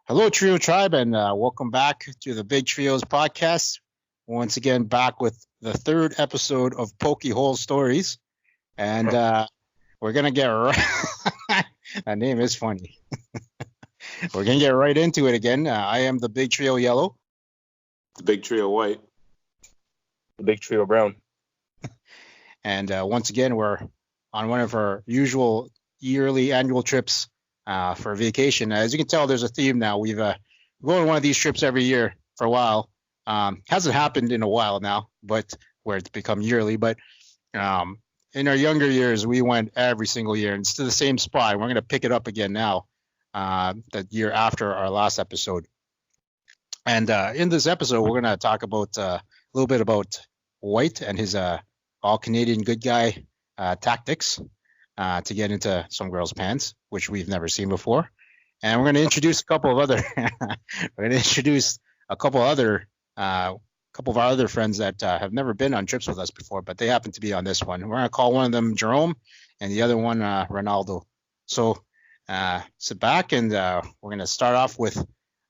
Hello, Trio Tribe, and welcome back to the Big Trios podcast. Once again, back with the third episode of POKEY HOLE Stories. And we're going to get right... That name is funny. We're going to get right into it again. I am the Big Trio Yellow. The Big Trio White. The Big Trio Brown. And once again, we're on one of our usual yearly annual trips for vacation. As you can tell, there's a theme now. We've going on one of these trips every year for a while. Hasn't happened in a while now, but where it's become yearly. But in our younger years, we went every single year, and it's to the same spot. We're going to pick it up again now, the year after our last episode. And in this episode, we're going to talk about a little bit about White and his all Canadian good guy tactics to get into some girls' pants, which we've never seen before. And we're going to introduce a couple of other couple of our other friends that have never been on trips with us before, but they happen to be on this one. We're going to call one of them Jerome and the other one Ronaldo. So sit back, and we're going to start off with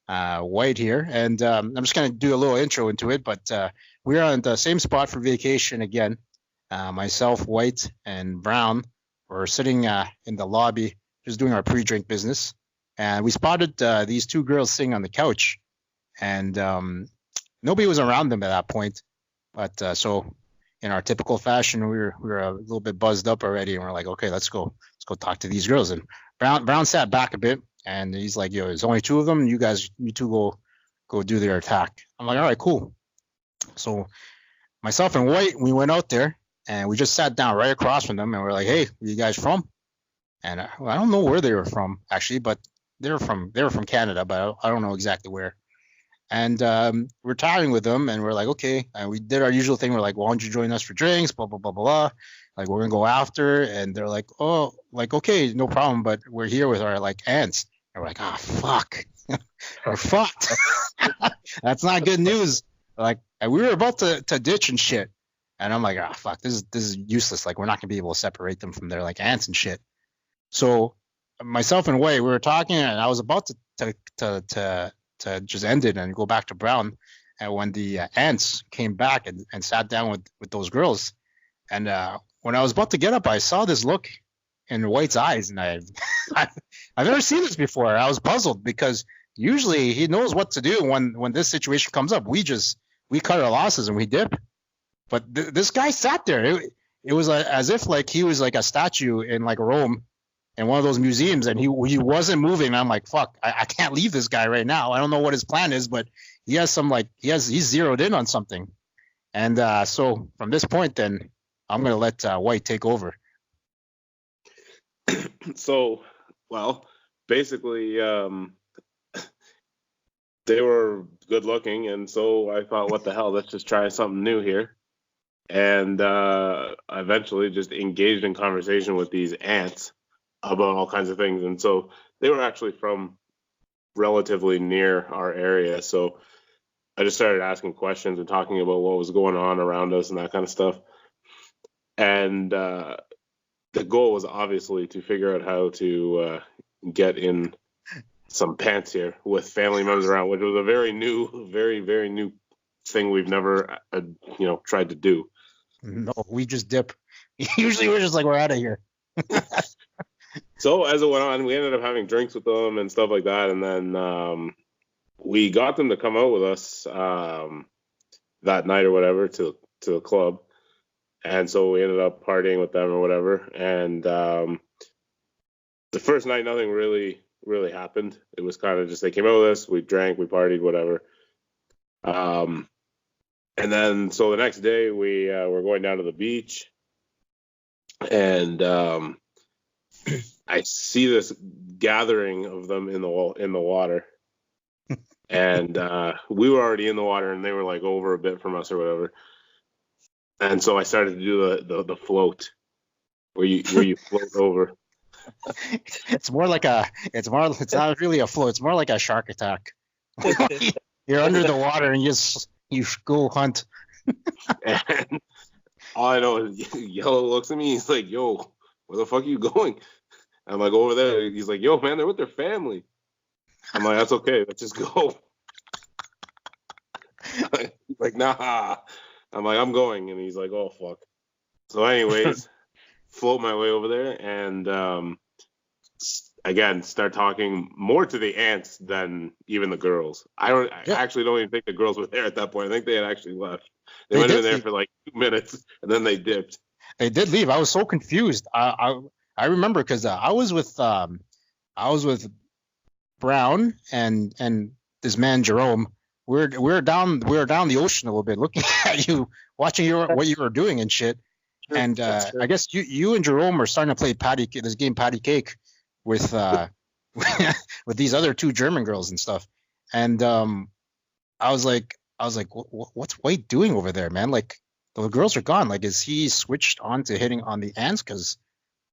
White here. And I'm just going to do a little intro into it, but we're on the same spot for vacation again. Myself, White, and Brown were sitting in the lobby just doing our pre-drink business. And we spotted these two girls sitting on the couch. And nobody was around them at that point. But so in our typical fashion, we were a little bit buzzed up already. And we're like, okay, let's go talk to these girls. And Brown sat back a bit. And he's like, yo, there's only two of them. You two go do their attack. I'm like, all right, cool. So myself and White, we went out there. And we just sat down right across from them, and we're like, "Hey, where you guys from?" And I don't know where they were from actually, but they were from Canada, but I don't know exactly where. And we're chatting with them, and we're like, "Okay." And we did our usual thing. We're like, "Why don't you join us for drinks?" Blah blah blah blah blah. Like we're gonna go after, and they're like, "Oh, like okay, no problem, but we're here with our like aunts." And we're like, "Ah, fuck, we're fucked." That's not good news. Like we were about to ditch and shit. And I'm like, fuck, this is useless. Like, we're not gonna be able to separate them from their like aunts and shit. So myself and Wei, we were talking, and I was about to just end it and go back to Brown. And when the aunts came back and sat down with those girls, and when I was about to get up, I saw this look in White's eyes, and I've never seen this before. I was puzzled because usually he knows what to do when this situation comes up. We cut our losses and we dip. But this guy sat there. It was as if like he was like a statue in like Rome in one of those museums, and he wasn't moving. And I'm like, fuck, I can't leave this guy right now. I don't know what his plan is, but he has he's zeroed in on something. And so from this point, then I'm gonna let White take over. So, well, basically, they were good looking, and so I thought, what the hell? Let's just try something new here. And eventually just engaged in conversation with these aunts about all kinds of things. And so they were actually from relatively near our area. So I just started asking questions and talking about what was going on around us and that kind of stuff. And the goal was obviously to figure out how to get in some pants here with family members around, which was a very new thing we've never, tried to do. No, we just dip. Usually we're just like, we're out of here. So as it went on, we ended up having drinks with them and stuff like that. And then we got them to come out with us that night or whatever to the club. And so we ended up partying with them or whatever. And the first night, nothing really happened. It was kind of just, they came out with us, we drank, we partied, whatever. And then, so the next day we were going down to the beach, and I see this gathering of them in the water, and we were already in the water, and they were like over a bit from us or whatever. And so I started to do the float, where you float over. It's not really a float. It's more like a shark attack. You're under the water and you go hunt. And all I know is Yellow looks at me. He's like, "Yo, where the fuck are you going?" I'm like, "Over there." He's like, "Yo, man, they're with their family." I'm like, that's okay. Let's just go. He's like, nah. I'm like, I'm going. And he's like, oh, fuck. So anyways, float my way over there and again, start talking more to the aunts than even the girls. I actually don't even think the girls were there at that point. I think they had actually left. They might have been there for like 2 minutes and then they dipped. They did leave. I was so confused. I remember because I was with Brown and this man Jerome. We're down the ocean a little bit, looking at you, watching what you were doing and shit. Sure, And I guess you and Jerome are starting to play this game patty cake with with these other two German girls and stuff. And I was like, what's White doing over there, man? Like the girls are gone. Like, is he switched on to hitting on the ants? Because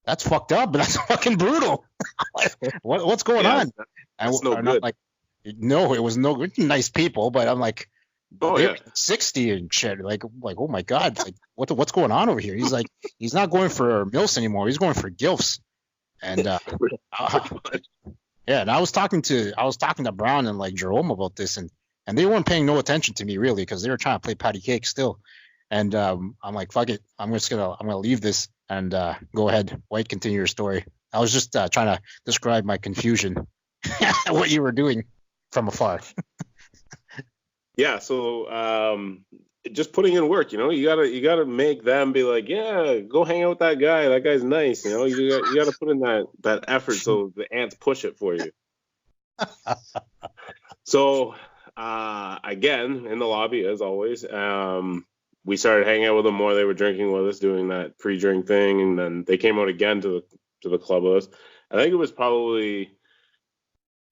that's fucked up. That's fucking brutal. What's going on? That's no good. Like, no, it was no good. Nice people, but I'm like, they're 60 and shit. Like, oh my god, like what's going on over here? He's like, he's not going for milfs anymore. He's going for gilfs. And yeah, and I was talking to Brown and like Jerome about this, and they weren't paying no attention to me really because they were trying to play patty cake still. And I'm like, fuck it, I'm gonna leave this and go ahead, White, continue your story. I was just trying to describe my confusion, what you were doing from afar. Yeah, so just putting in work, you gotta make them be like, yeah, go hang out with that guy. That guy's nice, you gotta put in that effort so the ants push it for you. So again, in the lobby as always, we started hanging out with them more. They were drinking with us, doing that pre-drink thing, and then they came out again to the club with us. I think it was probably,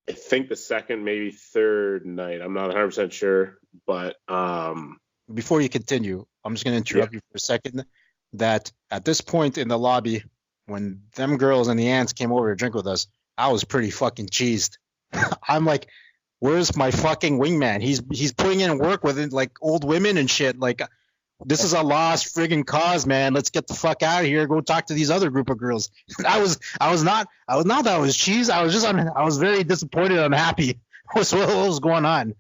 I think the second, maybe third night. I'm not 100% sure, but before you continue, I'm just going to interrupt you for a second. That at this point in the lobby, when them girls and the ants came over to drink with us, I was pretty fucking cheesed. I'm like, where's my fucking wingman? He's putting in work with like old women and shit. Like, this is a lost friggin' cause, man. Let's get the fuck out of here. Go talk to these other group of girls. I was not that I was cheesed. I was very disappointed and unhappy with what was going on.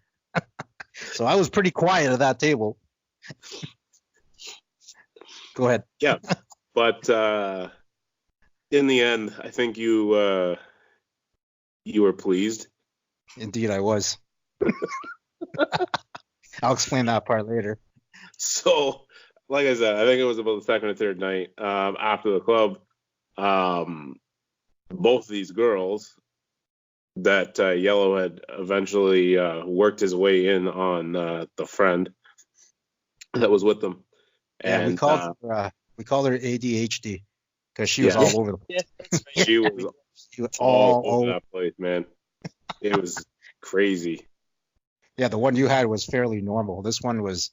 So I was pretty quiet at that table. Go ahead. Yeah, but in the end, I think you were pleased. Indeed, I was. I'll explain that part later. So, like I said, I think it was about the second or third night after the club. Both these girls that Yellow had eventually worked his way in on the friend that was with them. Yeah, and we called her ADHD because she was all over the place. Yeah, she was all over that place, man. It was crazy. Yeah, the one you had was fairly normal. This one was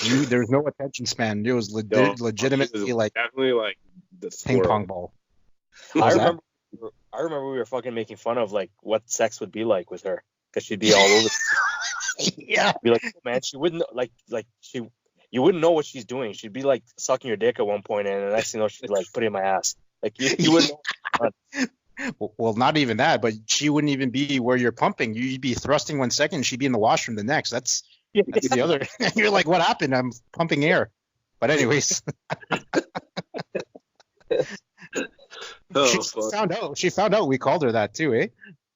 there's no attention span. It was legitimately like definitely like the ping pong ball. I remember we were fucking making fun of like what sex would be like with her because she'd be all over. Yeah, be like, oh, man, she wouldn't you wouldn't know what she's doing. She'd be like sucking your dick at one point, and the next thing you know, she'd like put it in my ass. Like you wouldn't know. Well, not even that, but she wouldn't even be where you're pumping. You'd be thrusting one second, she'd be in the washroom the next. That's the other. You're like, what happened? I'm pumping air. But anyways. She found out we called her that too, eh?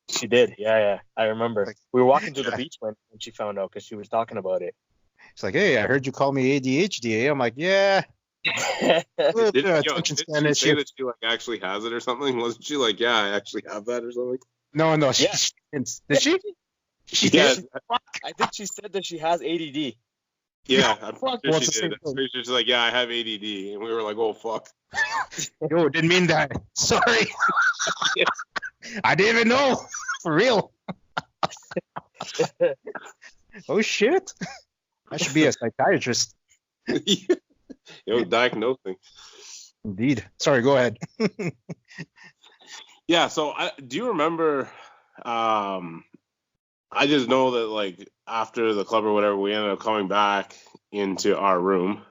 She did. Yeah. I remember. We were walking to the beach when she found out because she was talking about it. She's like, hey, I heard you call me ADHD, eh? I'm like, yeah. Did she say that she like actually has it or something? Wasn't she like, yeah, I actually have that or something? No. She did she? She did. I think she said that she has ADD. Yeah, I'm pretty sure she did. I'm pretty sure she's like, yeah, I have ADD, and we were like, oh fuck. Yo, didn't mean that. Sorry. I didn't even know. For real. Oh shit. I should be a psychiatrist. Yo, diagnosing. Indeed. Sorry, go ahead. Yeah, so do you remember I just know that like after the club or whatever, we ended up coming back into our room.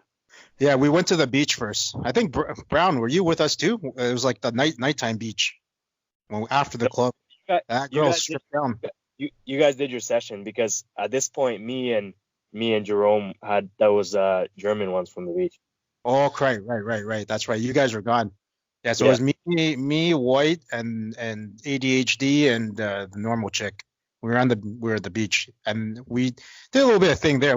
Yeah, we went to the beach first. I think Brown, were you with us too? It was like the nighttime beach. After the club, that girl stripped down. you guys did your session, because at this point, me and Jerome had those German ones from the beach. Oh, right. That's right. You guys were gone. Yeah, so it was me, White, and ADHD, and the normal chick. We were at the beach, and we did a little bit of thing there.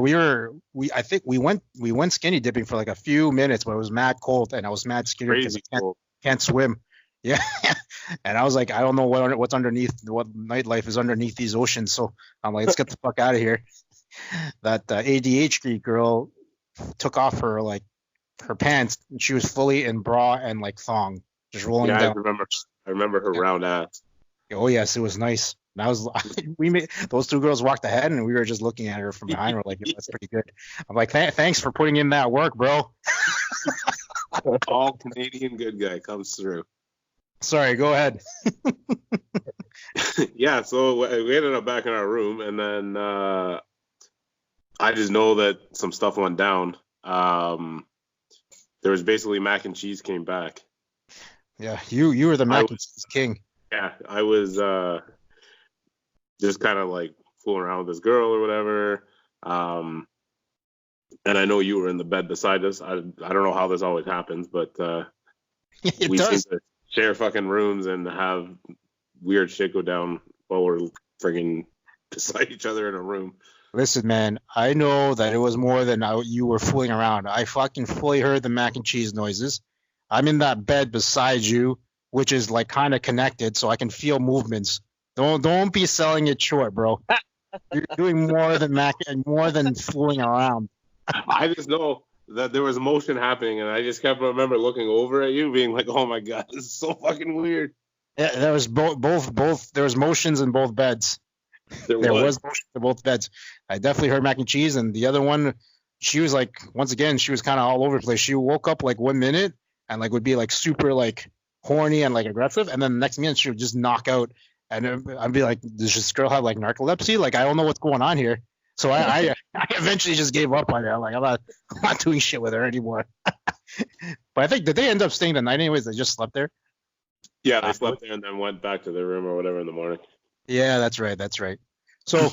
I think we went skinny dipping for like a few minutes, but it was mad cold, and I was mad scared because I can't swim. Yeah, and I was like, I don't know what's underneath, what nightlife is underneath these oceans. So I'm like, let's get the fuck out of here. That ADHD girl took off her pants, and she was fully in bra and like thong, just rolling down. I remember her round ass. Oh yes, it was nice. And I was, we made those two girls walked ahead, and we were just looking at her from behind. We're like, that's pretty good. I'm like, thanks for putting in that work, bro. All Canadian good guy comes through. Sorry, go ahead. Yeah, so we ended up back in our room, and then I just know that some stuff went down. There was basically mac and cheese came back. Yeah, you were the mac and cheese king. Yeah, I was just kind of like fooling around with this girl or whatever. And I know you were in the bed beside us. I don't know how this always happens, but we seem to share fucking rooms and have weird shit go down while we're friggin' beside each other in a room. Listen, man, I know that it was more than you were fooling around. I fucking fully heard the mac and cheese noises. I'm in that bed beside you, which is like kind of connected, so I can feel movements. Don't be selling it short, bro. You're doing more than fooling around. I just know that there was motion happening, and I just kept remember looking over at you, being like, "Oh my god, this is so fucking weird." Yeah, there was both. There was motions in both beds. There was motion in both beds. I definitely heard mac and cheese, and the other one, she was like, once again, she was kind of all over the place. She woke up like 1 minute and like would be like super like horny and like aggressive, and then the next minute she would just knock out, and I'd be like, does this girl have like narcolepsy? Like I don't know what's going on here. So I eventually just gave up on it. I'm like, I'm not doing shit with her anymore. But I think, did they end up staying the night anyways? They just slept there? Yeah, they slept there and then went back to their room or whatever in the morning. Yeah, that's right. So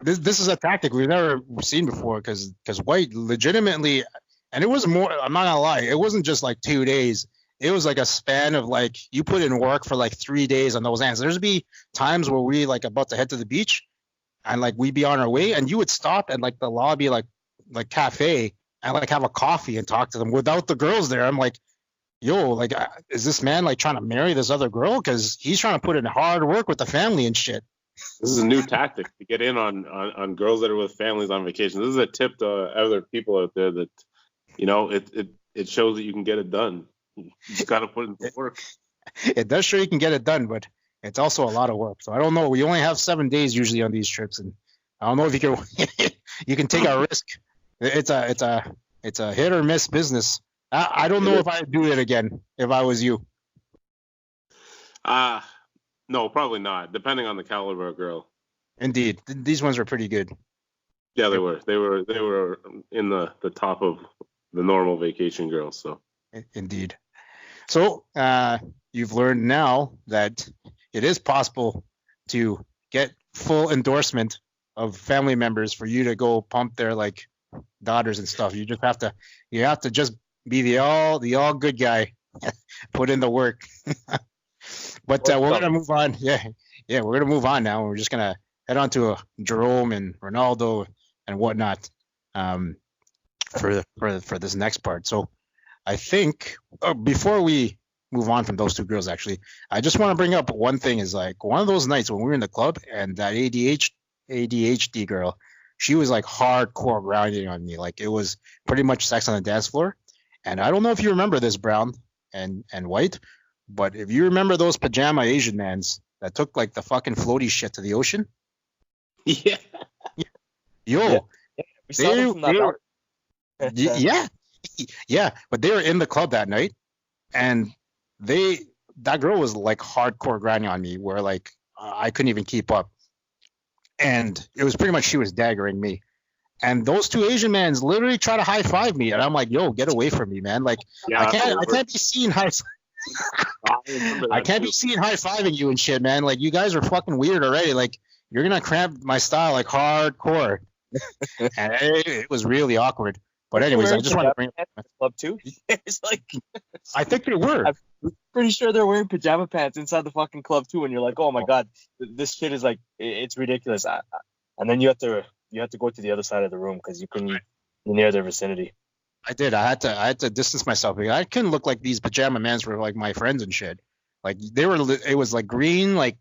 this is a tactic we've never seen before, because White legitimately, and it was more, I'm not gonna lie, it wasn't just like 2 days. It was like a span of like, you put in work for like 3 days on those ants. There'd be times where we like about to head to the beach, and like we'd be on our way, and you would stop at like the lobby like cafe and like have a coffee and talk to them without the girls there. I'm like, yo, like, is this man like trying to marry this other girl? Because he's trying to put in hard work with the family and shit. This is a new tactic to get in on girls that are with families on vacation. This is a tip to other people out there that, you know, it shows that you can get it done. You just got to put in the work. It does show you can get it done, but it's also a lot of work. So I don't know. We only have 7 days usually on these trips, and I don't know if you can you can take a risk. It's a hit or miss business. I don't know if I'd do it again if I was you. No, probably not. Depending on the caliber of girl. Indeed, these ones were pretty good. Yeah, they were. They were in the top of the normal vacation girls. So. Indeed. So you've learned now that it is possible to get full endorsement of family members for you to go pump their like daughters and stuff. You have to just be the all good guy. Put in the work. But we're gonna move on. Yeah, we're gonna move on now. We're just gonna head on to Jerome and Ronaldo and whatnot for this next part. So I think before we move on from those two girls, actually, I just want to bring up one thing. Is like one of those nights when we were in the club and that ADHD girl, she was like hardcore grinding on me. Like it was pretty much sex on the dance floor. And I don't know if you remember this, Brown and White, but if you remember those pajama Asian mans that took like the fucking floaty shit to the ocean. Yeah. Yo. Yeah. We saw them from that yeah, but they were in the club that night, and that girl was like hardcore grinding on me, where like I couldn't even keep up, and it was pretty much she was daggering me, and those two Asian mans literally try to high five me, and I'm like, yo, get away from me, man! Like I can't be seen I can't be seen high fiving you and shit, man. Like you guys are fucking weird already. Like you're gonna cramp my style like hardcore, and it was really awkward. But anyways, I just want to bring up the club too. It's like I think they were. I'm pretty sure they're wearing pajama pants inside the fucking club too, and you're like, oh my god, this shit is like it's ridiculous. And then you have to go to the other side of the room because you're near their vicinity. I did. I had to distance myself because I couldn't look like these pajama mans were like my friends and shit. Like they were. It was like green, like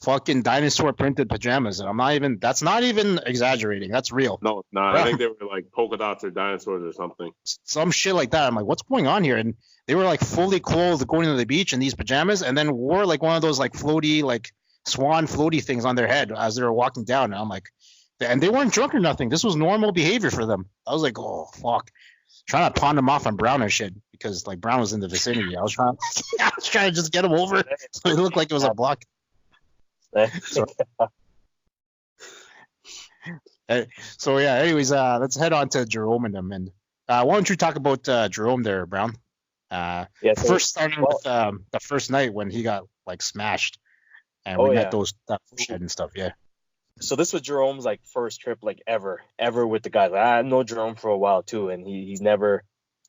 fucking dinosaur printed pajamas, and that's not even exaggerating. That's real. No, it's not. I think they were like polka dots or dinosaurs or something. Some shit like that. I'm like, what's going on here? And they were like fully clothed going to the beach in these pajamas, and then wore like one of those like floaty, like swan floaty things on their head as they were walking down. And I'm like, and they weren't drunk or nothing. This was normal behavior for them. I was like, oh fuck. Trying to pawn them off on Brown and shit because like Brown was in the vicinity. I was trying to just get him over so it looked like it was a block. So yeah. Anyways, let's head on to Jerome and them. And why don't you talk about Jerome there, Brown? First starting with the first night when he got like smashed, and we met that shed and stuff. Yeah. So this was Jerome's like first trip like ever with the guys. I know Jerome for a while too, and he's never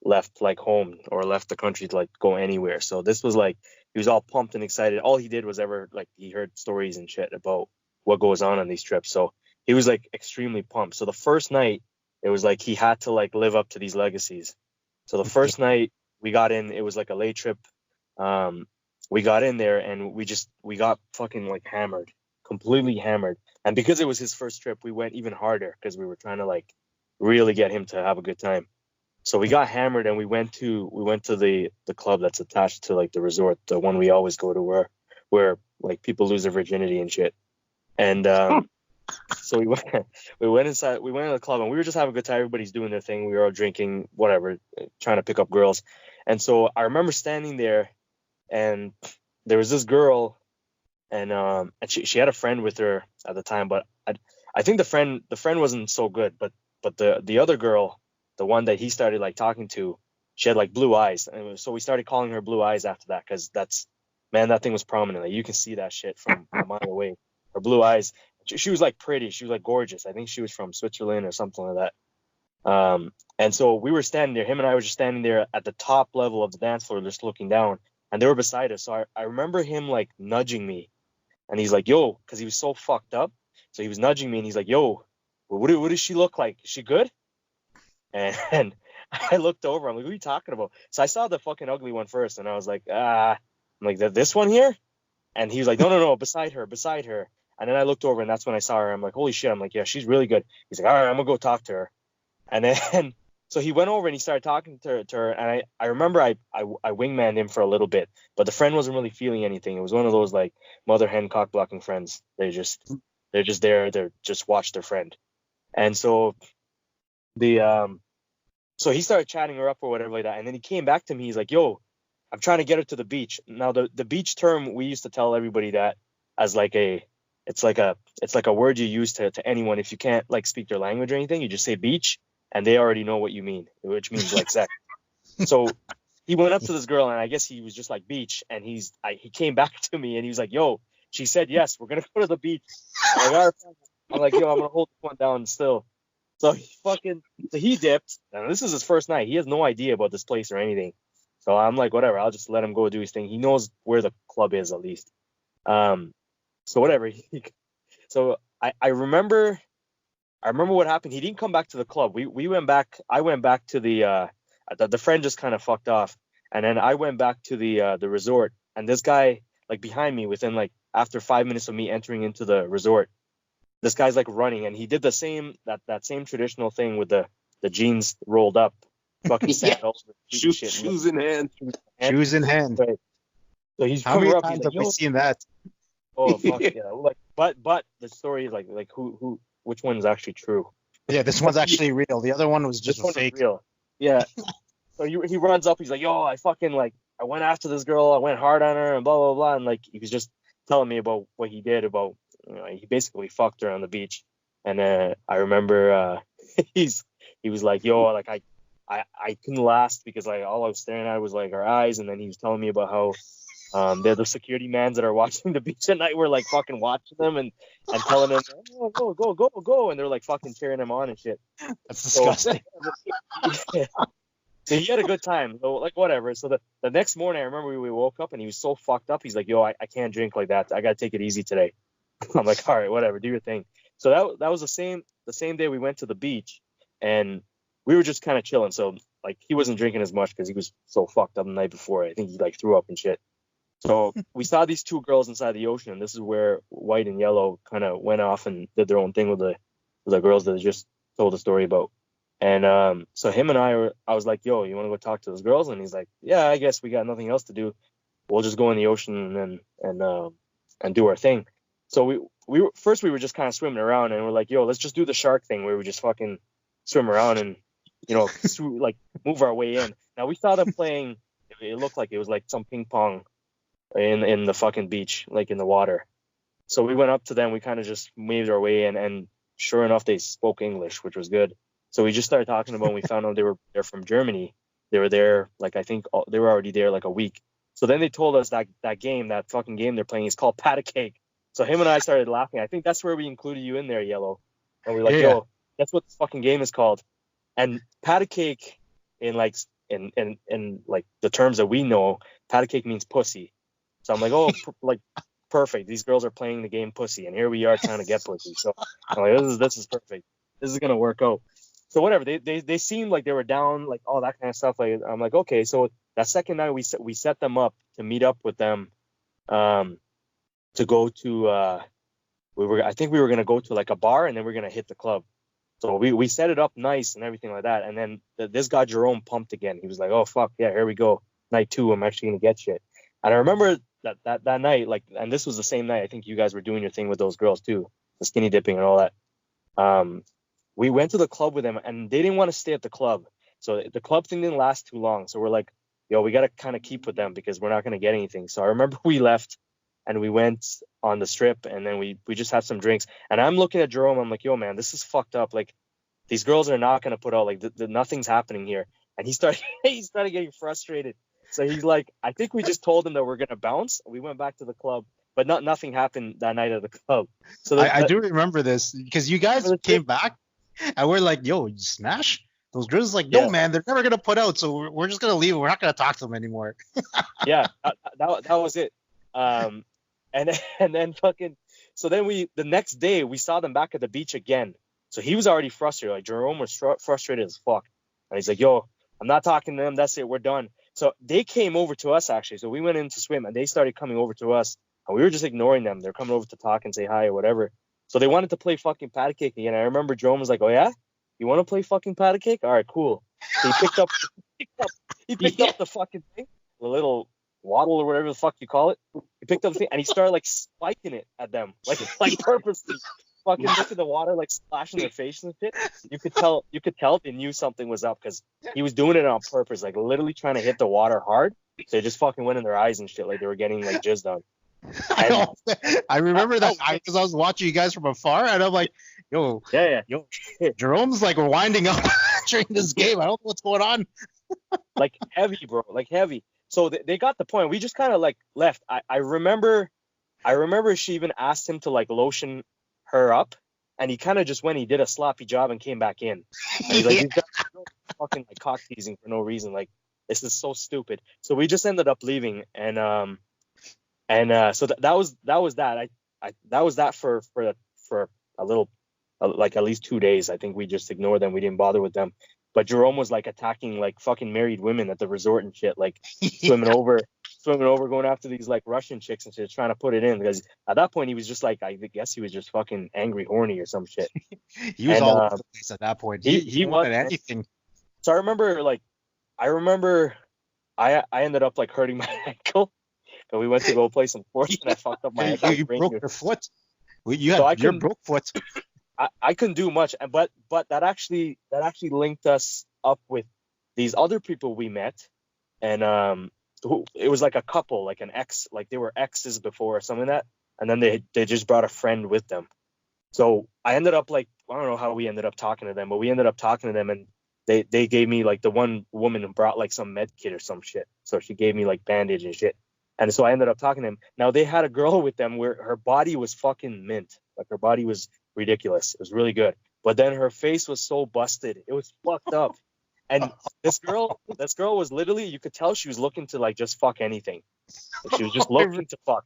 left like home or left the country to like go anywhere. So this was like he was all pumped and excited. All he did was ever like he heard stories and shit about what goes on these trips. So he was like extremely pumped. So the first night it was like he had to like live up to these legacies. So the first night we got in, it was like a late trip. We got in there and we got fucking like hammered, completely hammered. And because it was his first trip, we went even harder because we were trying to like really get him to have a good time. So we got hammered and we went to the club that's attached to like the resort, the one we always go to where like people lose their virginity and shit. And so we went inside, we went to the club and we were just having a good time. Everybody's doing their thing. We were all drinking, whatever, trying to pick up girls. And so I remember standing there and there was this girl and she had a friend with her at the time, but I think the friend wasn't so good, but the other girl, the one that he started like talking to, she had like blue eyes, and so we started calling her Blue Eyes after that because that thing was prominent. Like you can see that shit from a mile away. Her blue eyes. She was like pretty. She was like gorgeous. I think she was from Switzerland or something like that. And so we were standing there. Him and I were just standing there at the top level of the dance floor, just looking down, and they were beside us. So I remember him like nudging me. And he's like, yo, because he was so fucked up. So he was nudging me and he's like, yo, what does she look like? Is she good? And I looked over. I'm like, what are you talking about? So I saw the fucking ugly one first. And I was like, I'm like, this one here? And he was like, no, beside her. And then I looked over and that's when I saw her. I'm like, holy shit. I'm like, yeah, she's really good. He's like, all right, I'm going to go talk to her. And then so he went over and he started talking to her. And I remember I wingmanned him for a little bit, but the friend wasn't really feeling anything. It was one of those like mother hen cock blocking friends. They're just there. They're just watch their friend. And so so he started chatting her up or whatever like that. And then he came back to me. He's like, yo, I'm trying to get her to the beach. Now the beach term, we used to tell everybody that as like it's like a word you use to anyone. If you can't like speak their language or anything, you just say beach. And they already know what you mean, which means like sex. So he went up to this girl, and I guess he was just like beach. And he came back to me, and he was like, "Yo, she said yes. We're gonna go to the beach." I'm like, all right. I'm like, "Yo, I'm gonna hold this one down still." So he dipped, and this is his first night. He has no idea about this place or anything. So I'm like, whatever. I'll just let him go do his thing. He knows where the club is at least. So whatever. So I remember what happened. He didn't come back to the club. We went back. I went back to the friend just kind of fucked off, and then I went back to the resort. And this guy like behind me, within like after 5 minutes of me entering into the resort, this guy's like running, and he did the same that same traditional thing with the jeans rolled up, fucking sandals, shoes in hand. Shoes in hand. Right. So he's how many up, times like, have we seen that? Oh fuck yeah! Like, but the story is like who. Which one's actually true? Yeah, this one's actually real. The other one was just fake. Real. Yeah. So he runs up. He's like, yo, I fucking like, I went after this girl. I went hard on her and blah, blah, blah. And like, he was just telling me about what he did about, he basically fucked her on the beach. And I remember he was like, yo, like I couldn't last because like all I was staring at was like her eyes. And then he was telling me about how They're the security mans that are watching the beach at night. We're like fucking watching them and telling them, oh, go, and they're like fucking cheering them on and shit. That's disgusting. So he had a good time. So like whatever. So the next morning, I remember we woke up and he was so fucked up. He's like, yo, I can't drink like that. I gotta take it easy today. I'm like, all right, whatever, do your thing. So that was the same day we went to the beach, and we were just kind of chilling. So like he wasn't drinking as much because he was so fucked up the night before. I think he like threw up and shit. So we saw these two girls inside the ocean, and this is where White and Yellow kind of went off and did their own thing with the girls that I just told the story about. And so him and I was like, yo, you want to go talk to those girls? And he's like, yeah, I guess we got nothing else to do. We'll just go in the ocean and do our thing. So we were just kind of swimming around, and we're like, yo, let's just do the shark thing where we just fucking swim around and, you know, like move our way in. Now we saw them playing. It looked like it was like some ping pong in the fucking beach, like in the water. So we went up to them. We kind of just moved our way in, and sure enough, they spoke English, which was good. So we just started talking about them. We found out they're from Germany. They were there, like, I think they were already there like a week. So then they told us that fucking game they're playing is called Pat a Cake. So him and I started laughing. I think that's where we included you in there, Yellow. And we're like, yo, that's what this fucking game is called. And Pat a Cake in like the terms that we know, Pat a Cake means pussy. So I'm like, oh, like perfect. These girls are playing the game pussy, and here we are trying to get pussy. So I'm like, this is perfect. This is gonna work out. So whatever, they seemed like they were down, like all that kind of stuff. Like I'm like, okay. So that second night we set them up to meet up with them, to go to I think we were gonna go to like a bar, and then we're gonna hit the club. So we set it up nice and everything like that. And then this guy Jerome pumped again. He was like, oh fuck yeah, here we go, night 2. I'm actually gonna get shit. And I remember that night, like, and this was the same night I think you guys were doing your thing with those girls too, the skinny dipping and all that. We went to the club with them, and they didn't want to stay at the club. So the club thing didn't last too long. So we're like, yo, we got to kind of keep with them because we're not going to get anything. So I remember we left and we went on the strip, and then we just had some drinks. And I'm looking at Jerome. I'm like, yo, man, this is fucked up. Like, these girls are not going to put out, like, nothing's happening here. And he started getting frustrated. So he's like, I think we just told him that we're going to bounce. We went back to the club, but nothing happened that night at the club. So I do remember this because you guys came back. And we're like, yo, you smash? Those girls like, no, man, they're never going to put out. So we're just going to leave. We're not going to talk to them anymore. Yeah, that was it. And then fucking, so then the next day we saw them back at the beach again. So he was already frustrated. Like Jerome was frustrated as fuck. And he's like, yo, I'm not talking to them. That's it. We're done. So they came over to us actually. So we went in to swim, and they started coming over to us, and we were just ignoring them. They're coming over to talk and say hi or whatever. So they wanted to play fucking pat a cake again. I remember Jerome was like, oh yeah, you want to play fucking pat a cake? All right, cool. So he picked up the fucking thing, the little waddle or whatever the fuck you call it. He picked up the thing, and he started like spiking it at them, like purposely. Fucking look at the water, like splashing their face and shit. You could tell they knew something was up because he was doing it on purpose, like literally trying to hit the water hard. So it just fucking went in their eyes and shit, like they were getting like jizzed on. I remember that because I was watching you guys from afar, and I'm like, yo, yo, Jerome's like winding up during this game. I don't know what's going on. Like heavy, bro, like heavy. So they got the point. We just kind of like left. I remember she even asked him to like lotion her up, and he kind of just went. He did a sloppy job and came back in. And he's like, he's fucking like cock teasing for no reason. Like, this is so stupid. So we just ended up leaving, and so that was that. That was that for a little, like at least 2 days. I think we just ignored them. We didn't bother with them. But Jerome was like attacking like fucking married women at the resort and shit, like swimming over, going after these like Russian chicks and shit, trying to put it in. Because at that point he was just like, I guess he was just fucking angry, horny or some shit. He was all over the place at that point. He wanted anything. So I remember I ended up like hurting my ankle. And we went to go play some sports, and I fucked up my ankle. You broke your foot. You broke foot. I couldn't do much, but that actually linked us up with these other people we met, and it was like a couple, like an ex, like they were exes before or something like that, and then they just brought a friend with them. So I ended up like, I don't know how we ended up talking to them, but we ended up talking to them, and they gave me like, the one woman brought like some med kit or some shit, so she gave me like bandage and shit. And so I ended up talking to him. Now they had a girl with them where her body was fucking mint. Like her body was ridiculous. It was really good. But then her face was so busted. It was fucked up. And this girl was literally, you could tell she was looking to like just fuck anything. Like, she was just looking to fuck.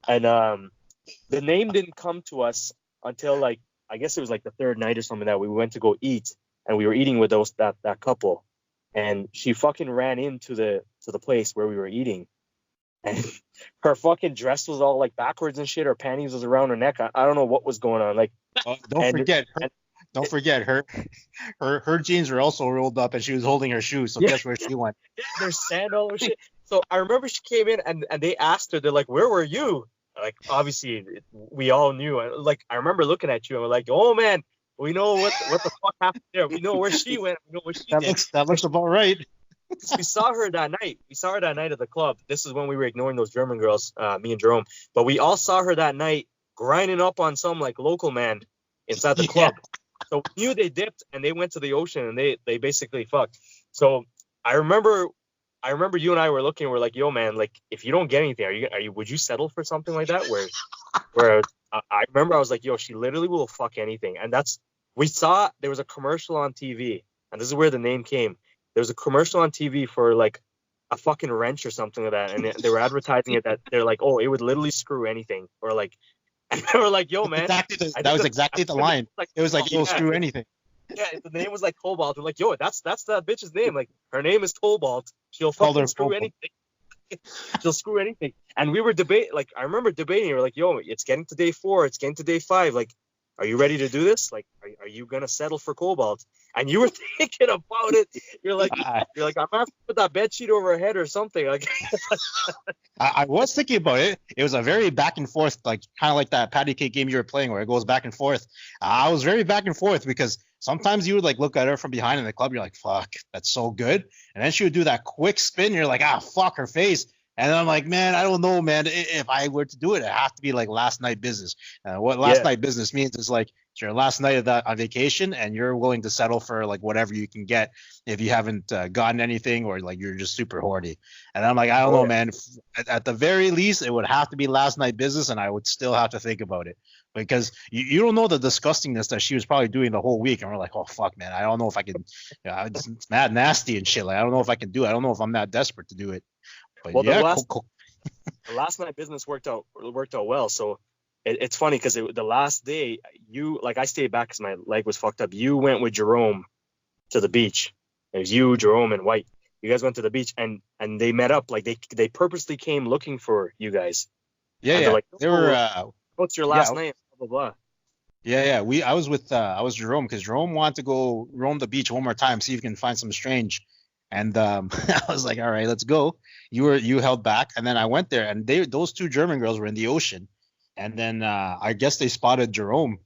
And the name didn't come to us until like, I guess it was like the third night or something that we went to go eat, and we were eating with that couple. And she fucking ran into the place where we were eating. And her fucking dress was all like backwards and shit. Her panties was around her neck. I don't know what was going on. Like, don't forget her jeans were also rolled up, and she was holding her shoes. So guess where she went? There's sand all over shit. So I remember she came in and they asked her. They're like, "Where were you?" Like, obviously we all knew. Like, I remember looking at you and we're like, "Oh man, we know what the fuck happened there. We know where she went. We know what she did." That looks about right. We saw her that night. We saw her that night at the club. This is when we were ignoring those German girls, me and Jerome. But we all saw her that night grinding up on some like local man inside the club. So we knew they dipped and they went to the ocean and they basically fucked. So I remember you and I were looking. We're like, "Yo, man, like if you don't get anything, would you settle for something like that?" Where I remember I was like, "Yo, she literally will fuck anything." And we saw there was a commercial on TV, and this is where the name came. There was a commercial on TV for like a fucking wrench or something like that, and they were advertising it that they're like, "Oh, it would literally screw anything," or like, and they were like, "Yo, man." That was exactly the line. Like, it was like, "It'll screw anything." Yeah, the name was like Cobalt. They're like, "Yo, that's that bitch's name. Like, her name is Cobalt. She'll fucking screw anything. She'll screw anything." And we were debating. Like, I remember debating. We're like, "Yo, it's getting to day 4. It's getting to day 5. Like, are you ready to do this? Like, are you gonna settle for Cobalt?" And you were thinking about it. You're like, "I'm gonna have to put that bed sheet over her head or something." Like, I was thinking about it. It was a very back and forth, like kind of like that patty cake game you were playing where it goes back and forth. I was very back and forth because sometimes you would like look at her from behind in the club. You're like, "Fuck, that's so good." And then she would do that quick spin. You're like, "Ah, fuck her face." And I'm like, "Man, I don't know, man. If I were to do it, it have to be like last night business." What last night business means is like it's your last night of that on vacation, and you're willing to settle for like whatever you can get if you haven't gotten anything or like you're just super horny. And I'm like, I don't know, man. At the very least, it would have to be last night business, and I would still have to think about it because you don't know the disgustingness that she was probably doing the whole week. And we're like, "Oh fuck, man, I don't know if I can. It's mad nasty and shit. Like I don't know if I can do it. I don't know if I'm that desperate to do it." But well, yeah, the last night business worked out well. So it's funny because the last day I stayed back because my leg was fucked up. You went with Jerome to the beach. It was you, Jerome, and White. You guys went to the beach and they met up. Like they purposely came looking for you guys. Yeah, yeah. Like, they were. What's your last name? Blah blah blah. Yeah. I was Jerome because Jerome wanted to go roam the beach one more time, see if he can find some strange. And I was like, "All right, let's go." You held back, and then I went there, and those 2 German girls were in the ocean, and then I guess they spotted Jerome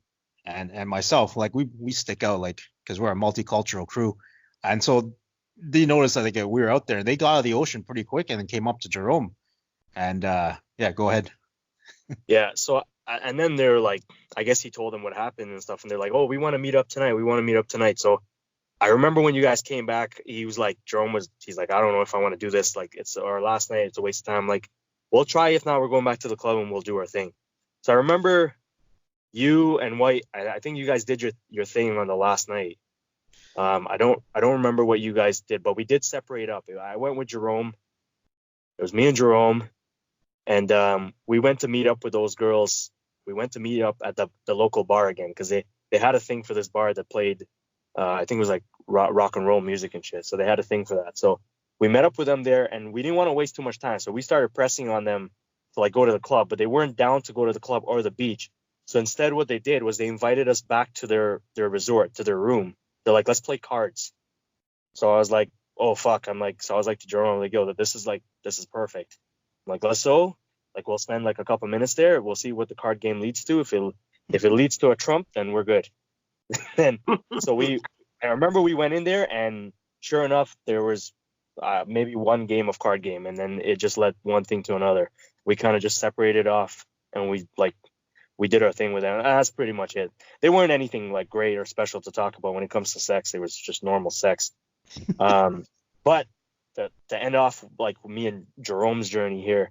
and myself. Like we stick out like because we're a multicultural crew, and so they noticed that we were out there. They got out of the ocean pretty quick and then came up to Jerome, and yeah, go ahead. Yeah. So and then they're like, I guess he told them what happened and stuff, and they're like, "Oh, we want to meet up tonight. So I remember when you guys came back, he's like, "I don't know if I want to do this. Like, it's our last night. It's a waste of time. Like, we'll try. If not, we're going back to the club and we'll do our thing." So I remember you and White, I think you guys did your thing on the last night. I don't remember what you guys did, but we did separate up. I went with Jerome. It was me and Jerome. And we went to meet up with those girls. We went to meet up at the local bar again because they had a thing for this bar that played, I think it was like rock and roll music and shit. So they had a thing for that. So we met up with them there, and we didn't want to waste too much time. So we started pressing on them to like go to the club, but they weren't down to go to the club or the beach. So instead what they did was they invited us back to their resort, to their room. They're like, "Let's play cards." So I was like, "Oh fuck." I was like to Jerome, I'm like, "Yo, this is perfect." I'm like, "Let's go. Like, we'll spend like a couple minutes there. We'll see what the card game leads to. If it leads to a trump, then we're good." And so I remember we went in there, and sure enough, there was maybe one game of card game, and then it just led one thing to another. We kind of just separated off, and we did our thing with them. That's pretty much it. They weren't anything like great or special to talk about when it comes to sex. It was just normal sex. But to end off like me and Jerome's journey here,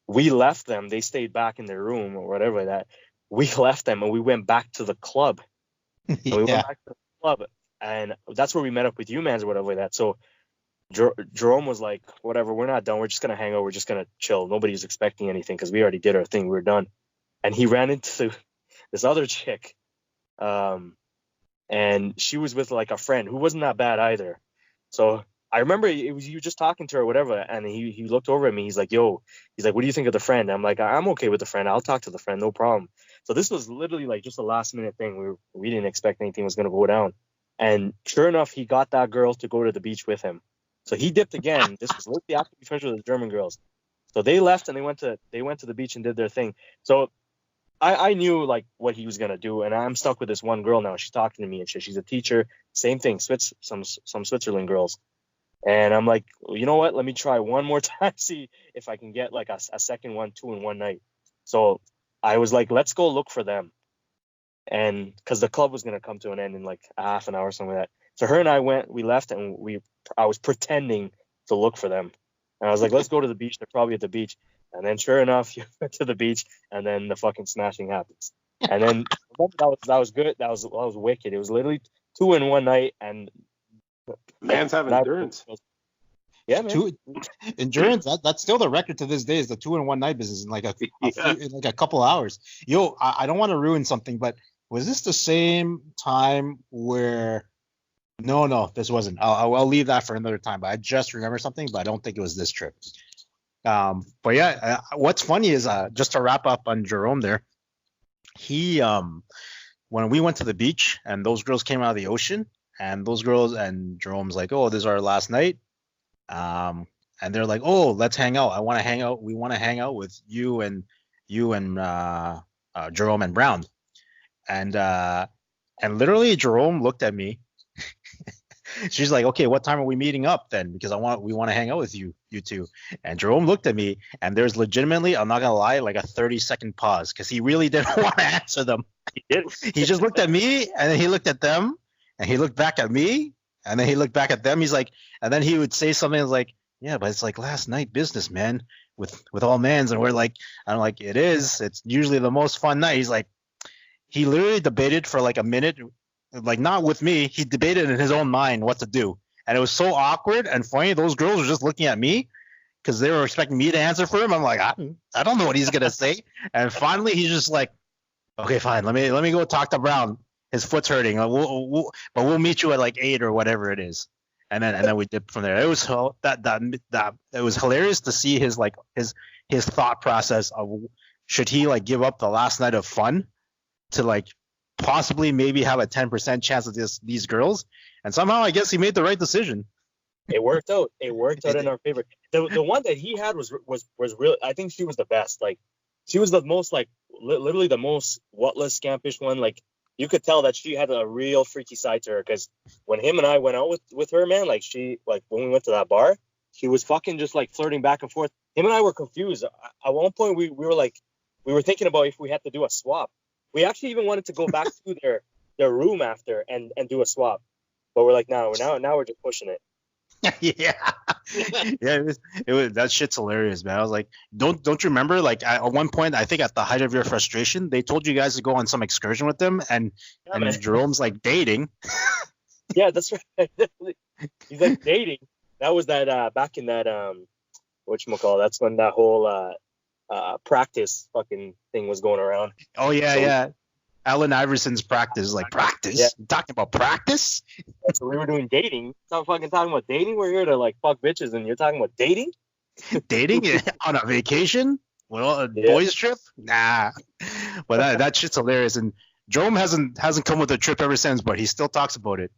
we left them. They stayed back in their room or whatever that. We left them and we went back to the club. And we went back to the club, and that's where we met up with you, mans, or whatever like that. So Jerome was like, whatever, we're not done. We're just gonna hang out. We're just gonna chill. Nobody's expecting anything because we already did our thing. We were done. And he ran into this other chick, and she was with like a friend who wasn't that bad either. So I remember it was you just talking to her or whatever, and he looked over at me. He's like, yo, he's like, what do you think of the friend? I'm like, I'm okay with the friend. I'll talk to the friend, no problem. So this was literally like just a last minute thing. We didn't expect anything was gonna go down. And sure enough, he got that girl to go to the beach with him. So he dipped again. This was literally after we finished with the German girls. So they left and they went to the beach and did their thing. So I knew like what he was gonna do, and I'm stuck with this one girl now. She's talking to me and shit. She's a teacher. Same thing. Some Switzerland girls. And I'm like, well, you know what? Let me try one more time, see if I can get like a second one, 2 in one night. So I was like, let's go look for them. And because the club was going to come to an end in like a half an hour or something like that. So her and I we left, and I was pretending to look for them. And I was like, let's go to the beach. They're probably at the beach. And then sure enough, you went to the beach, and then the fucking smashing happens. And then that was good. That was wicked. It was literally 2 in one night, and man's have endurance. Yeah, man. Endurance. That's still the record to this day. Is the 2 in one night business in like a couple hours. Yo, I don't want to ruin something, but was this the same time where? No, this wasn't. I'll leave that for another time. But I just remember something, but I don't think it was this trip. But yeah, what's funny is just to wrap up on Jerome there. He when we went to the beach and those girls came out of the ocean, and those girls and Jerome's like, oh, this is our last night. And they're like, oh, let's hang out. I want to hang out. We want to hang out with you and Jerome and Brown. And literally Jerome looked at me. She's like, okay, what time are we meeting up then? Because we want to hang out with you two. And Jerome looked at me, and there's legitimately, I'm not gonna lie, like a 30-second pause because he really didn't want to answer them. He just looked at me, and then he looked at them, and he looked back at me, and then he looked back at them. He's like, and then he would say something like, yeah, but it's like last night business, man, with all mans. And I'm like, it is. It's usually the most fun night. He's like, he literally debated for like a minute, like not with me. He debated in his own mind what to do. And it was so awkward and funny. Those girls were just looking at me because they were expecting me to answer for him. I'm like, I don't know what he's going to say. And finally, he's just like, okay, fine. Let me go talk to Brown. His foot's hurting. But we'll meet you at like 8 or whatever it is. And then we dipped from there. It was it was hilarious to see his thought process of should he like give up the last night of fun to like possibly maybe have a 10% chance of these girls. And somehow I guess he made the right decision. It worked out. It worked out in our favor. The one that he had was really, I think she was the best. Like she was the most like literally the most whatless scampish one. Like you could tell that she had a real freaky side to her because when him and I went out with her, man, like when we went to that bar, she was fucking just like flirting back and forth. Him and I were confused. At one point we were thinking about if we had to do a swap. We actually even wanted to go back to their room after and do a swap. But we're like, no, now we're just pushing it. Yeah. It was that shit's hilarious, man. I was like, don't you remember? Like at one point, I think at the height of your frustration, they told you guys to go on some excursion with them, and Jerome's like dating. Yeah, that's right. He's like dating. That was that back in that whatchamacallit. That's when that whole practice fucking thing was going around. Oh yeah. Allen Iverson's practice, like practice. Yeah. You talking about practice? So we were doing dating. Stop fucking talking about dating. We're here to like fuck bitches, and you're talking about dating? Dating on a vacation? Well, a boys trip? Nah. But that shit's hilarious. And Jerome hasn't come with a trip ever since, but he still talks about it.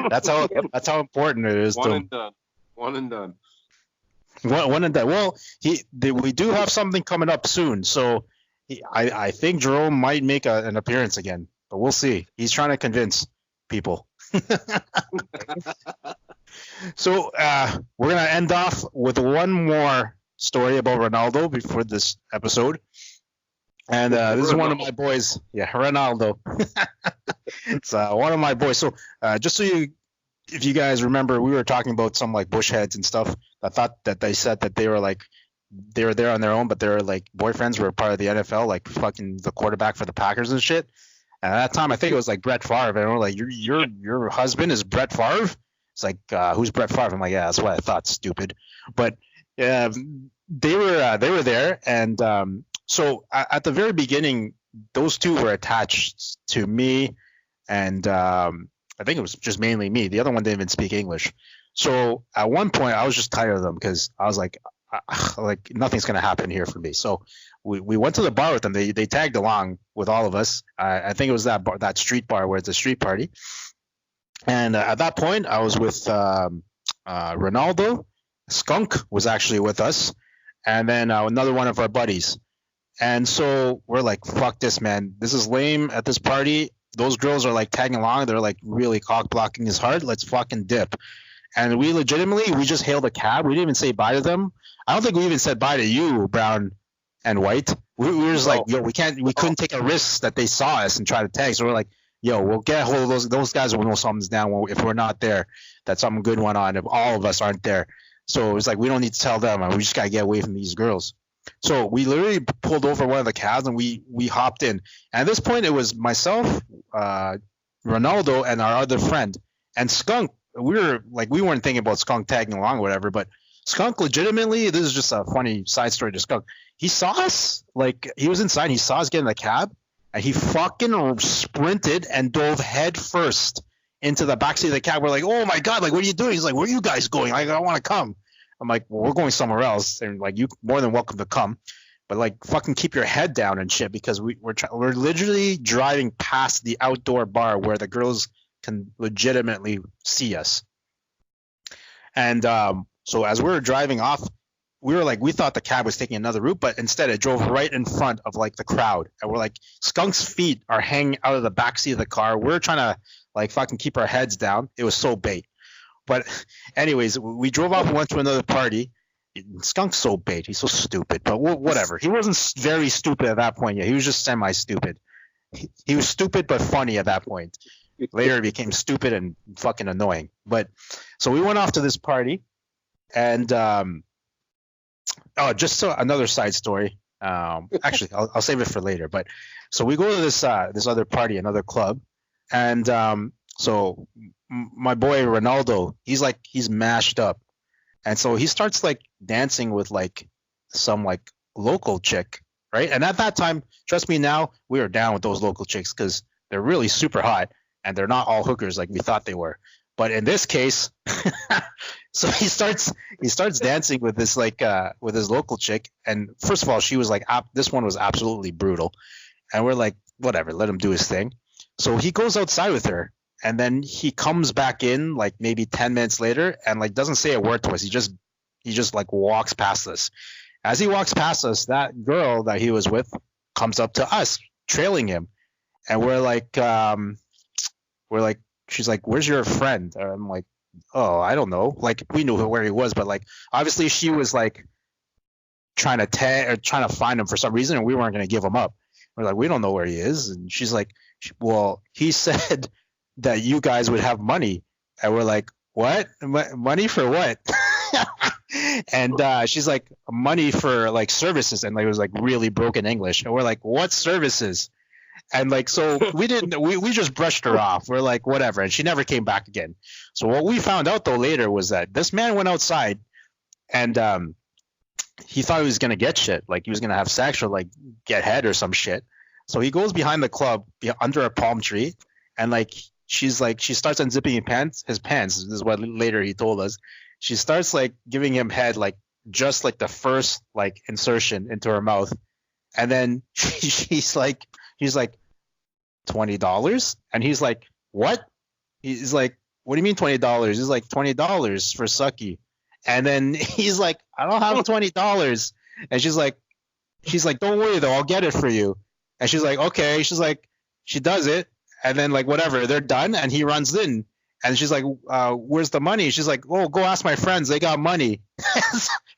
That's how important it is. One and done. One and done. Well, we do have something coming up soon, so I think Jerome might make an appearance again, but we'll see. He's trying to convince people. So we're gonna end off with one more story about Ronaldo before this episode, and this is one of my boys. Yeah, Ronaldo. It's one of my boys. So just so you if you guys remember, we were talking about some like bushheads and stuff. I thought that they said that they were there on their own, but their like boyfriends were part of the NFL, like fucking the quarterback for the Packers and shit. And at that time, I think it was like Brett Favre, and we're like, your husband is Brett Favre? It's like, who's Brett Favre? I'm like, yeah, that's what I thought, stupid. But yeah, they were there, and so at the very beginning, those two were attached to me, and I think it was just mainly me. The other one didn't even speak English. So at one point, I was just tired of them because I was like nothing's gonna happen here for me. So we went to the bar with them. They tagged along with all of us. I think it was that bar, that street bar where it's a street party. And at that point, I was with Ronaldo. Skunk was actually with us, and then another one of our buddies. And so we're like, fuck this, man. This is lame at this party. Those girls are like tagging along. They're like really cock blocking his heart. Let's fucking dip. And we just hailed a cab. We didn't even say bye to them. I don't think we even said bye to you, Brown and White. We were just like, yo, we couldn't take a risk that they saw us and try to tag. So we're like, yo, we'll get a hold of those guys will know something's down if we're not there, that something good went on if all of us aren't there. So it was like, we don't need to tell them. We just got to get away from these girls. So we literally pulled over one of the cabs and we hopped in. And at this point, it was myself, Ronaldo, and our other friend. And Skunk, we weren't thinking about Skunk tagging along or whatever, but Skunk legitimately, this is just a funny side story to Skunk. He saw us, like he was inside, he saw us get in the cab, and he fucking sprinted and dove head first into the backseat of the cab. We're like, oh my God, like what are you doing? He's like, where are you guys going? Like, I want to come. I'm like, well, we're going somewhere else, and like you more than welcome to come, but like fucking keep your head down and shit, because we're literally driving past the outdoor bar where the girls can legitimately see us. And so as we were driving off, we thought the cab was taking another route, but instead it drove right in front of like the crowd, and we're like, Skunk's feet are hanging out of the backseat of the car. We're trying to like fucking keep our heads down. It was so bait. But anyways, we drove off and went to another party. Skunk's so bait. He's so stupid. But whatever. He wasn't very stupid at that point yet. He was just semi-stupid. He was stupid but funny at that point. Later, he became stupid and fucking annoying. But so we went off to this party, and another side story. Actually, I'll save it for later. But so we go to this other party, another club, and so my boy Ronaldo, he's mashed up, and so he starts like dancing with like some like local chick, right? And at that time, trust me, now we are down with those local chicks because they're really super hot and they're not all hookers like we thought they were. But in this case, so he starts dancing with this with his local chick, and first of all, she was like, this one was absolutely brutal, and we're like, whatever, let him do his thing. So he goes outside with her. And then he comes back in like maybe 10 minutes later and like doesn't say a word to us. He just like walks past us. As he walks past us, that girl that he was with comes up to us, trailing him. And we're like, she's like, where's your friend? And I'm like, oh, I don't know. Like we knew where he was, but like obviously she was like trying to find him for some reason, and we weren't going to give him up. We're like, we don't know where he is. And she's like, well, he said that you guys would have money. And we're like, what? Money for what? And she's like, money for like services. And like it was like really broken English. And we're like, what services? And like, so we just brushed her off. We're like, whatever. And she never came back again. So what we found out though later was that this man went outside and he thought he was going to get shit. Like he was going to have sex or like get head or some shit. So he goes behind the club under a palm tree, and like, she starts unzipping his pants. This is what later he told us. She starts like giving him head, like just like the first like insertion into her mouth. And then he's like $20. And he's like, what? He's like, what do you mean $20? He's like, $20 for sucky. And then he's like, I don't have $20. And she's like, don't worry though, I'll get it for you. And she's like, okay. She's like, she does it. And then like whatever, they're done, and he runs in, and she's like, "Where's the money?" She's like, "Oh, go ask my friends. They got money."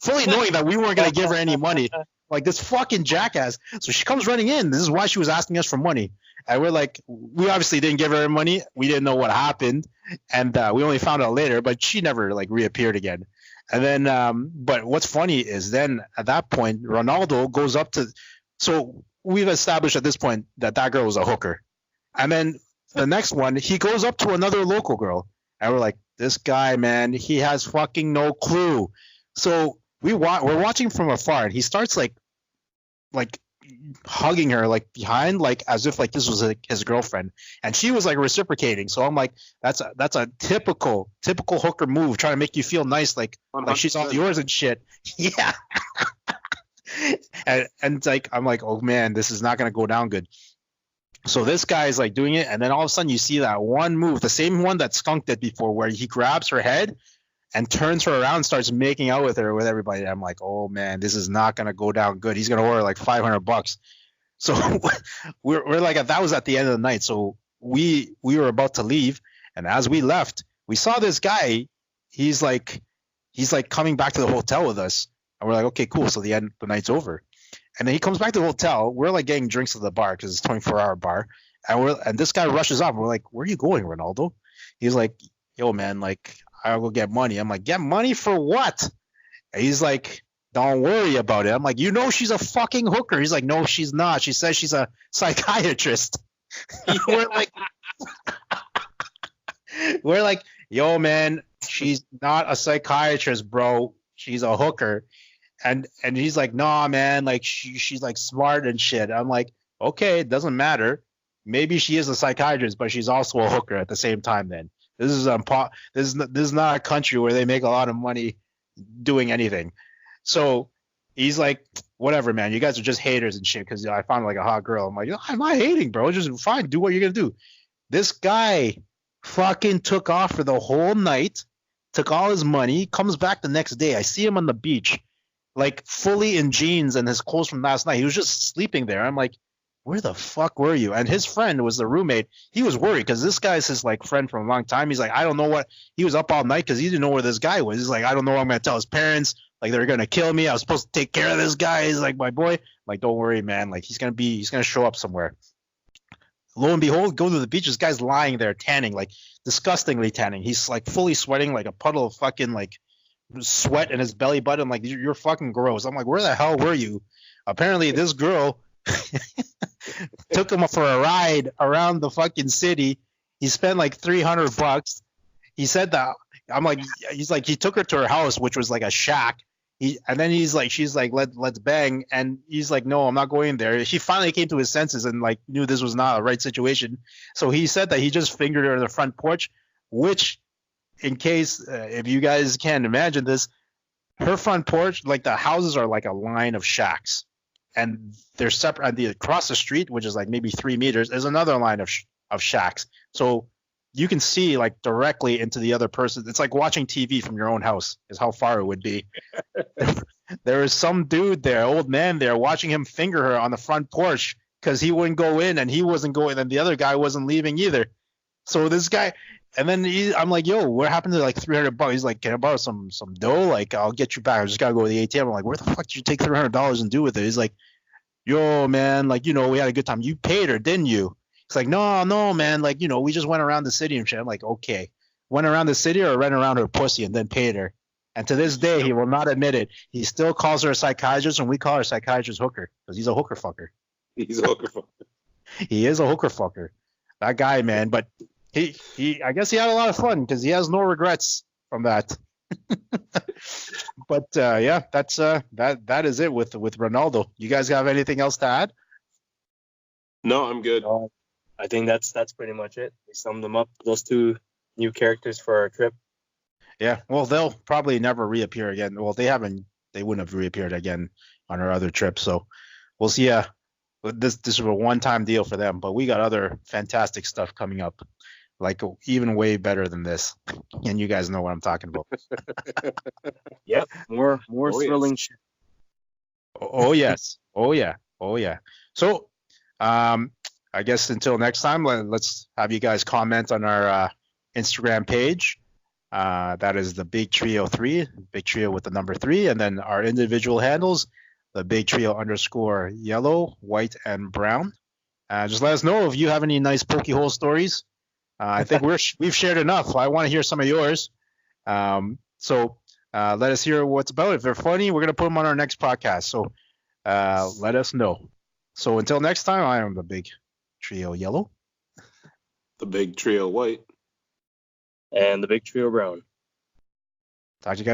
Fully knowing that we weren't gonna give her any money, like this fucking jackass. So she comes running in. This is why she was asking us for money. And we're like, we obviously didn't give her money. We didn't know what happened, and we only found out later. But she never like reappeared again. And then, but what's funny is then at that point, Ronaldo goes up to. So we've established at this point that that girl was a hooker, and then the next one, he goes up to another local girl, and we're like, this guy, man, he has fucking no clue. So we're watching from afar, and he starts like hugging her like behind, like as if like this was like his girlfriend, and she was like reciprocating. So I'm like, that's a typical hooker move, trying to make you feel nice, like she's all yours and shit. Yeah. and like I'm like, oh man, this is not gonna go down good. So this guy is like doing it, and then all of a sudden you see that one move, the same one that Skunk did before, where he grabs her head and turns her around and starts making out with her with everybody. I'm like, oh man, this is not gonna go down good. He's gonna order like $500. So we're like, that was at the end of the night. So we were about to leave, and as we left, we saw this guy. He's like coming back to the hotel with us, and we're like, okay, cool. So the night's over. And then he comes back to the hotel. We're like getting drinks at the bar because it's a 24-hour bar. And this guy rushes off. We're like, where are you going, Ronaldo? He's like, yo, man, like, I'll go get money. I'm like, get money for what? And he's like, don't worry about it. I'm like, you know she's a fucking hooker. He's like, no, she's not. She says she's a psychiatrist. We're like, yo, man, she's not a psychiatrist, bro. She's a hooker. And he's like, nah, man, like she's like smart and shit. I'm like, okay, it doesn't matter. Maybe she is a psychiatrist, but she's also a hooker at the same time. Then this is not a country where they make a lot of money doing anything. So he's like, whatever, man. You guys are just haters and shit because I found like a hot girl. I'm like, I'm not hating, bro. Just fine. Do what you're gonna do. This guy fucking took off for the whole night, took all his money, comes back the next day. I see him on the beach, like fully in jeans and his clothes from last night. He was just sleeping there. I'm like, where the fuck were you? And his friend was the roommate. He was worried because this guy's his like friend from a long time. He's like, I don't know what. He was up all night because he didn't know where this guy was. He's like, I don't know what I'm gonna tell his parents. Like they're gonna kill me. I was supposed to take care of this guy. He's like my boy. I'm like, don't worry, man. Like he's gonna show up somewhere. Lo and behold, go to the beach. This guy's lying there tanning, like disgustingly tanning. He's like fully sweating, like a puddle of fucking like sweat in his belly button. I'm like, you're fucking gross. I'm like, where the hell were you? Apparently this girl took him for a ride around the fucking city. He spent like $300. He said that he's like he took her to her house, which was like a shack. And then she's like, let's bang. And he's like, no, I'm not going there. She finally came to his senses and like knew this was not a right situation. So he said that he just fingered her on the front porch, which, in case if you guys can't imagine this, her front porch, like the houses are like a line of shacks, and they're separate. And across the street, which is like maybe 3 meters, is another line of shacks. So you can see like directly into the other person. It's like watching TV from your own house is how far it would be. There is some dude there, old man there, watching him finger her on the front porch because he wouldn't go in and he wasn't going, and the other guy wasn't leaving either. So this guy, and then I'm like, yo, what happened to like $300? He's like, can I borrow some dough? Like, I'll get you back. I just gotta go to the ATM. I'm like, where the fuck did you take $300 and do with it? He's like, yo, man, like, we had a good time. You paid her, didn't you? It's like, no, man. Like, we just went around the city and shit. I'm like, okay. Went around the city or ran around her pussy and then paid her. And to this day, he will not admit it. He still calls her a psychiatrist, and we call her psychiatrist hooker because he's a hooker fucker. He's a hooker fucker. He is a hooker fucker. That guy, man. But he I guess he had a lot of fun because he has no regrets from that. But yeah, that's that is it with Ronaldo. You guys have anything else to add? No, I'm good. I think that's pretty much it. We summed them up. Those two new characters for our trip. Yeah, well, they'll probably never reappear again. Well, they wouldn't have reappeared again on our other trip. So we'll see. This is a one-time deal for them, but we got other fantastic stuff coming up, like even way better than this. And you guys know what I'm talking about. Yep, more thrilling shit. Oh yes, oh yeah. So, I guess until next time, let's have you guys comment on our Instagram page. That is the Big Trio 3, Big Trio with the number 3, and then our individual handles, the Big Trio _ yellow, white, and brown. Just let us know if you have any nice pokey hole stories. I think we've shared enough. I want to hear some of yours. So let us hear what's about. If they're funny, we're gonna put them on our next podcast. So let us know. So until next time, I am the big trio yellow, The big trio white. And the big trio brown. Talk to you guys.